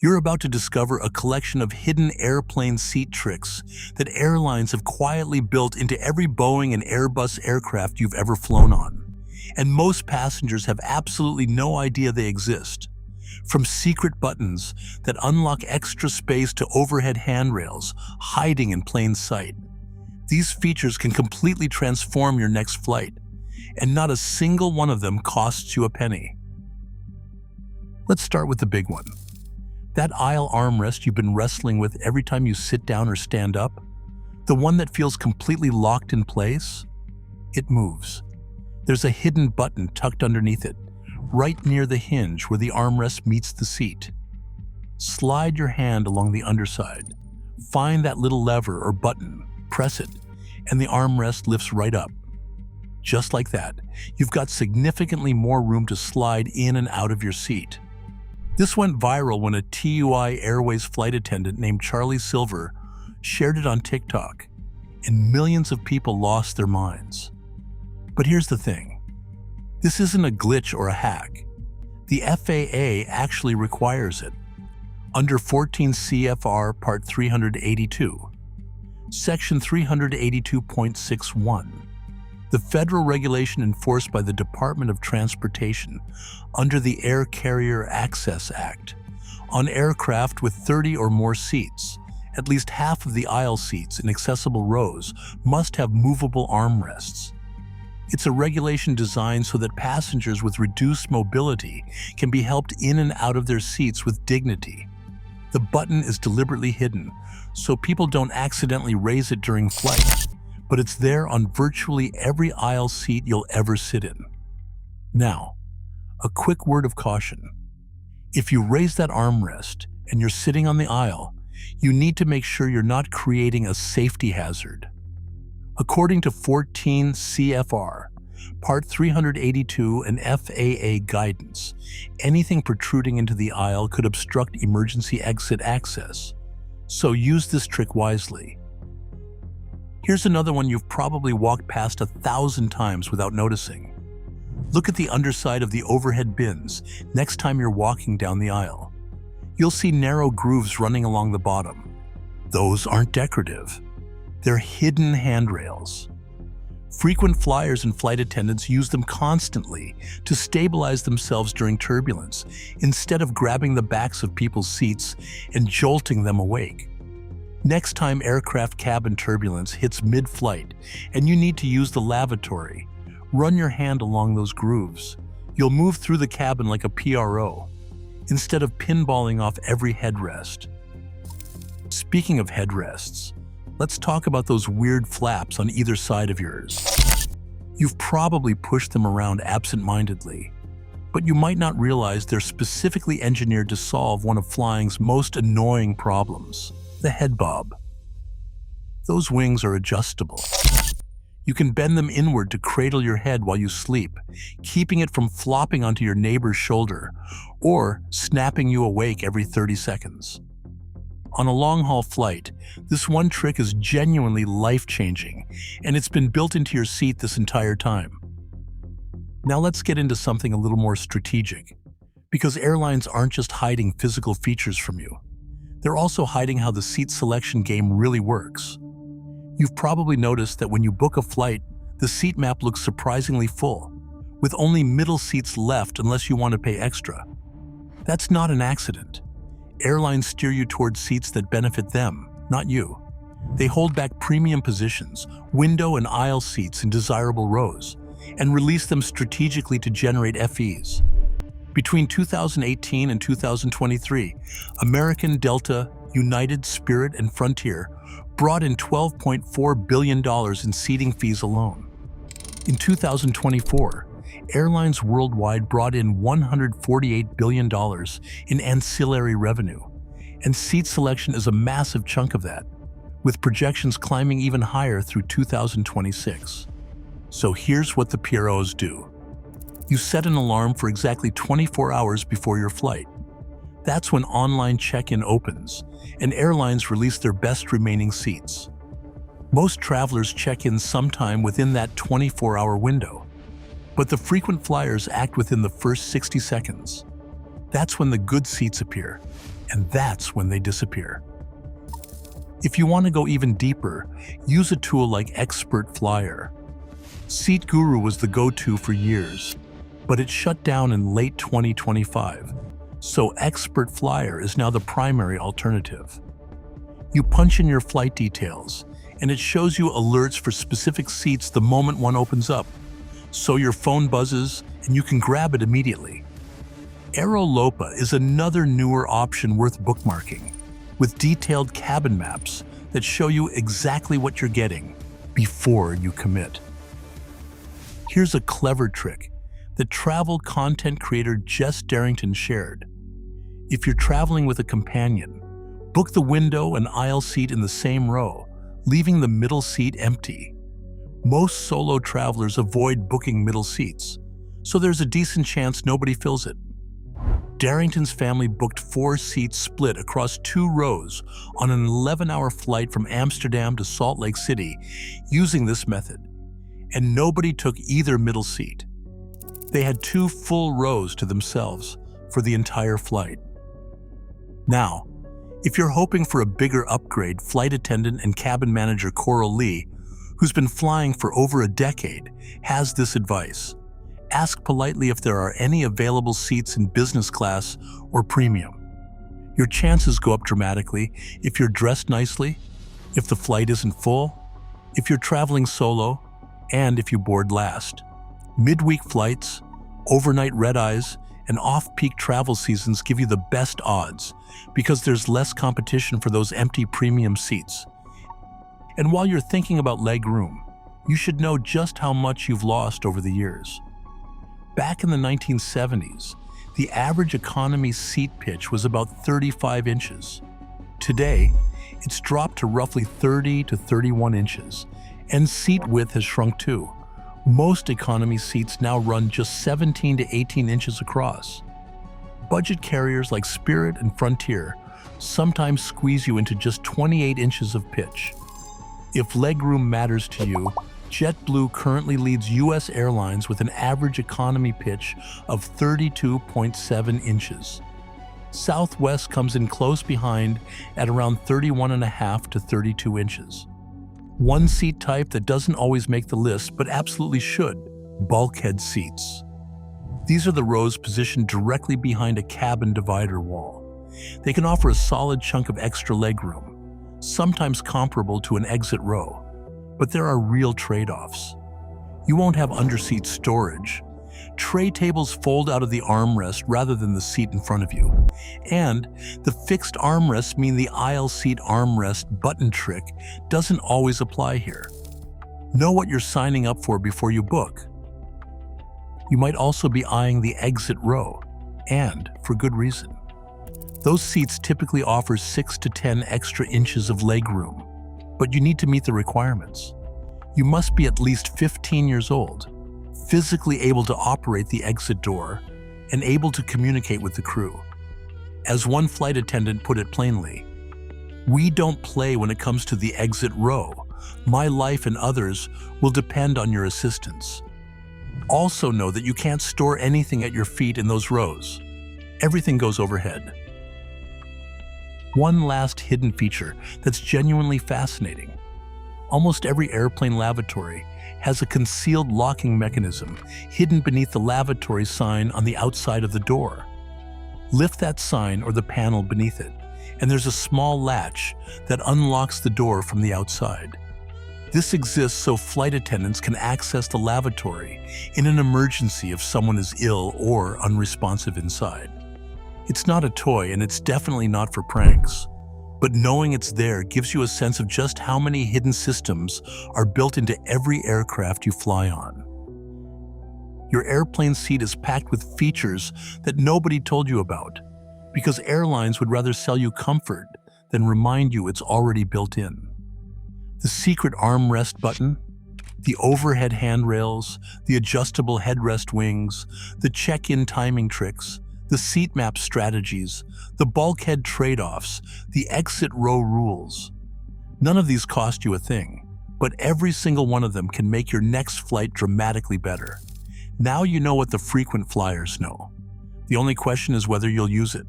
You're about to discover a collection of hidden airplane seat tricks that airlines have quietly built into every Boeing and Airbus aircraft you've ever flown on. And most passengers have absolutely no idea they exist. From secret buttons that unlock extra space to overhead handrails hiding in plain sight. These features can completely transform your next flight, and not a single one of them costs you a penny. Let's start with the big one. That aisle armrest you've been wrestling with every time you sit down or stand up, the one that feels completely locked in place, it moves. There's a hidden button tucked underneath it, right near the hinge where the armrest meets the seat. Slide your hand along the underside, find that little lever or button, press it, and the armrest lifts right up. Just like that, you've got significantly more room to slide in and out of your seat. This went viral when a TUI Airways flight attendant named Charlie Silver shared it on TikTok, and millions of people lost their minds. But here's the thing. This isn't a glitch or a hack. The FAA actually requires it. Under 14 CFR Part 382, Section 382.61, the federal regulation enforced by the Department of Transportation under the Air Carrier Access Act, on aircraft with 30 or more seats, at least half of the aisle seats in accessible rows must have movable armrests. It's a regulation designed so that passengers with reduced mobility can be helped in and out of their seats with dignity. The button is deliberately hidden, so people don't accidentally raise it during flight, but it's there on virtually every aisle seat you'll ever sit in. Now, a quick word of caution. If you raise that armrest and you're sitting on the aisle, you need to make sure you're not creating a safety hazard. According to 14 CFR, Part 382 and FAA guidance, anything protruding into the aisle could obstruct emergency exit access. So use this trick wisely. Here's another one you've probably walked past 1,000 times without noticing. Look at the underside of the overhead bins next time you're walking down the aisle. You'll see narrow grooves running along the bottom. Those aren't decorative. They're hidden handrails. Frequent flyers and flight attendants use them constantly to stabilize themselves during turbulence, instead of grabbing the backs of people's seats and jolting them awake. Next time aircraft cabin turbulence hits mid-flight and you need to use the lavatory, run your hand along those grooves. You'll move through the cabin like a PRO, instead of pinballing off every headrest. Speaking of headrests, let's talk about those weird flaps on either side of yours. You've probably pushed them around absent-mindedly, but you might not realize they're specifically engineered to solve one of flying's most annoying problems, the head bob. Those wings are adjustable. You can bend them inward to cradle your head while you sleep, keeping it from flopping onto your neighbor's shoulder or snapping you awake every 30 seconds. On a long-haul flight, this one trick is genuinely life-changing, and it's been built into your seat this entire time. Now let's get into something a little more strategic, because airlines aren't just hiding physical features from you. They're also hiding how the seat selection game really works. You've probably noticed that when you book a flight, the seat map looks surprisingly full, with only middle seats left unless you want to pay extra. That's not an accident. Airlines steer you towards seats that benefit them, not you. They hold back premium positions, window and aisle seats in desirable rows, and release them strategically to generate FEs. Between 2018 and 2023, American, Delta, United, Spirit, and Frontier brought in $12.4 billion in seating fees alone. In 2024, airlines worldwide brought in $148 billion in ancillary revenue, and seat selection is a massive chunk of that, with projections climbing even higher through 2026. So here's what the PROs do. You set an alarm for exactly 24 hours before your flight. That's when online check-in opens, and airlines release their best remaining seats. Most travelers check in sometime within that 24-hour window, but the frequent flyers act within the first 60 seconds. That's when the good seats appear. and that's when they disappear. If you want to go even deeper, use a tool like Expert Flyer. Seat Guru was the go-to for years, but it shut down in late 2025, so Expert Flyer is now the primary alternative. You punch in your flight details, and it shows you alerts for specific seats the moment one opens up, so your phone buzzes and you can grab it immediately. Aerolopa is another newer option worth bookmarking, with detailed cabin maps that show you exactly what you're getting before you commit. Here's a clever trick that travel content creator Jess Darrington shared. If you're traveling with a companion, book the window and aisle seat in the same row, leaving the middle seat empty. Most solo travelers avoid booking middle seats, so there's a decent chance nobody fills it. Darrington's family booked 4 seats split across 2 rows on an 11-hour flight from Amsterdam to Salt Lake City using this method, and nobody took either middle seat. They had 2 full rows to themselves for the entire flight. Now, if you're hoping for a bigger upgrade, flight attendant and cabin manager Coral Lee, who's been flying for over a decade, has this advice. Ask politely if there are any available seats in business class or premium. Your chances go up dramatically if you're dressed nicely, if the flight isn't full, if you're traveling solo, and if you board last. Midweek flights, overnight red-eyes, and off-peak travel seasons give you the best odds because there's less competition for those empty premium seats. And while you're thinking about leg room, you should know just how much you've lost over the years. Back in the 1970s, the average economy seat pitch was about 35 inches. Today, it's dropped to roughly 30 to 31 inches, and seat width has shrunk too. Most economy seats now run just 17 to 18 inches across. Budget carriers like Spirit and Frontier sometimes squeeze you into just 28 inches of pitch. If legroom matters to you, JetBlue currently leads U.S. Airlines with an average economy pitch of 32.7 inches. Southwest comes in close behind at around 31.5 to 32 inches. One seat type that doesn't always make the list but absolutely should: bulkhead seats. These are the rows positioned directly behind a cabin divider wall. They can offer a solid chunk of extra legroom, sometimes comparable to an exit row. But there are real trade-offs. You won't have underseat storage. Tray tables fold out of the armrest rather than the seat in front of you. And the fixed armrests mean the aisle seat armrest button trick doesn't always apply here. Know what you're signing up for before you book. You might also be eyeing the exit row, and for good reason. Those seats typically offer 6 to 10 extra inches of legroom, but you need to meet the requirements. You must be at least 15 years old, physically able to operate the exit door, and able to communicate with the crew. As one flight attendant put it plainly, "We don't play when it comes to the exit row. My life and others will depend on your assistance." Also know that you can't store anything at your feet in those rows. Everything goes overhead. One last hidden feature that's genuinely fascinating. Almost every airplane lavatory has a concealed locking mechanism hidden beneath the lavatory sign on the outside of the door. Lift that sign or the panel beneath it, and there's a small latch that unlocks the door from the outside. This exists so flight attendants can access the lavatory in an emergency if someone is ill or unresponsive inside. It's not a toy, and it's definitely not for pranks. But knowing it's there gives you a sense of just how many hidden systems are built into every aircraft you fly on. Your airplane seat is packed with features that nobody told you about, because airlines would rather sell you comfort than remind you it's already built in. The secret armrest button, the overhead handrails, the adjustable headrest wings, the check-in timing tricks, the seat map strategies, the bulkhead trade-offs, the exit row rules. None of these cost you a thing, but every single one of them can make your next flight dramatically better. Now you know what the frequent flyers know. The only question is whether you'll use it.